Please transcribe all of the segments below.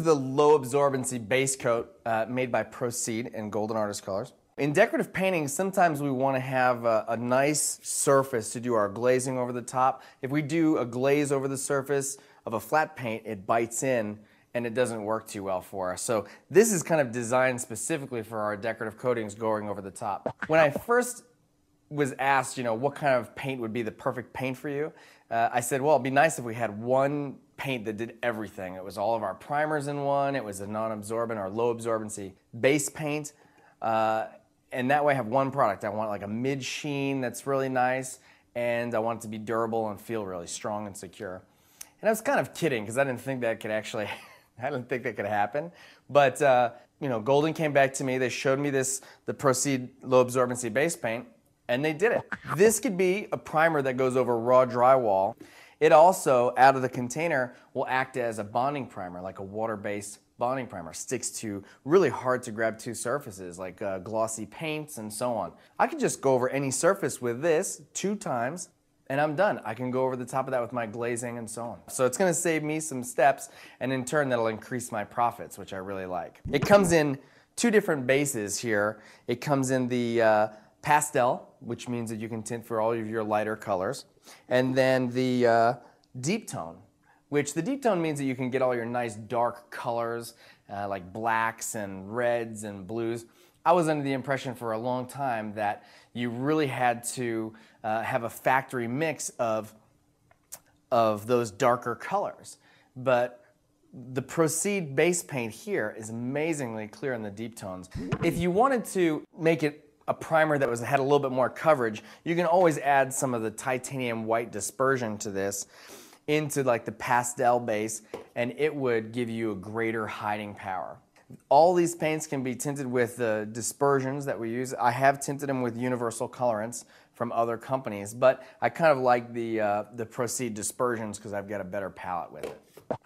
is the low absorbency base coat made by Proceed in Golden Artist Colors. In decorative painting, sometimes we want to have a nice surface to do our glazing over the top. If we do a glaze over the surface of a flat paint, it bites in and it doesn't work too well for us. So this is kind of designed specifically for our decorative coatings going over the top. When I first was asked, what kind of paint would be the perfect paint for you, I said, well, it'd be nice if we had one paint that did everything. It was all of our primers in one, it was a non-absorbent or low absorbency base paint, and that way I have one product. I want like a mid sheen that's really nice, and I want it to be durable and feel really strong and secure. And I was kind of kidding because I didn't think that could actually, I didn't think that could happen. But Golden came back to me, they showed me the Proceed low absorbency base paint, and they did it. This could be a primer that goes over raw drywall. It also, out of the container, will act as a bonding primer, like a water-based bonding primer. Sticks to really hard to grab to surfaces, like glossy paints and so on. I could just go over any surface with this 2 times, and I'm done. I can go over the top of that with my glazing and so on. So it's gonna save me some steps, and in turn, that'll increase my profits, which I really like. It comes in 2 different bases here. It comes in the pastel, which means that you can tint for all of your lighter colors, and then the deep tone, which the deep tone means that you can get all your nice dark colors like blacks and reds and blues. I was under the impression for a long time that you really had to have a factory mix of those darker colors, but the Proceed base paint here is amazingly clear in the deep tones. If you wanted to make it a primer that had a little bit more coverage, you can always add some of the titanium white dispersion to this into like the pastel base, and it would give you a greater hiding power. All these paints can be tinted with the dispersions that we use. I have tinted them with universal colorants from other companies, but I kind of like the Proceed dispersions because I've got a better palette with it.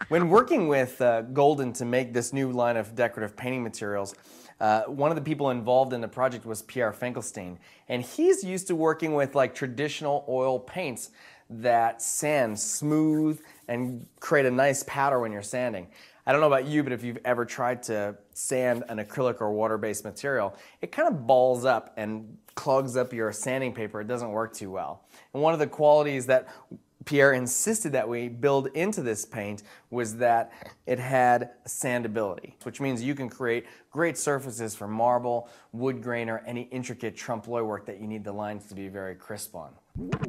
When working with Golden to make this new line of decorative painting materials, one of the people involved in the project was Pierre Finkelstein, and he's used to working with like traditional oil paints that sand smooth and create a nice powder when you're sanding. I don't know about you, but if you've ever tried to sand an acrylic or water-based material, it kind of balls up and clogs up your sanding paper. It doesn't work too well. And one of the qualities that Pierre insisted that we build into this paint was that it had sandability, which means you can create great surfaces for marble, wood grain, or any intricate trompe-l'oeil work that you need the lines to be very crisp on.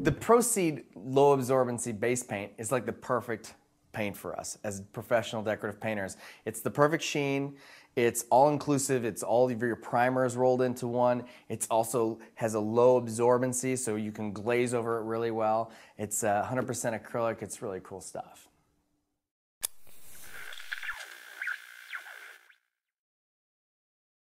The Proceed low absorbency base paint is like the perfect paint for us as professional decorative painters. It's the perfect sheen. It's all-inclusive. It's all of your primers rolled into one. It also has a low absorbency, so you can glaze over it really well. It's 100% acrylic. It's really cool stuff.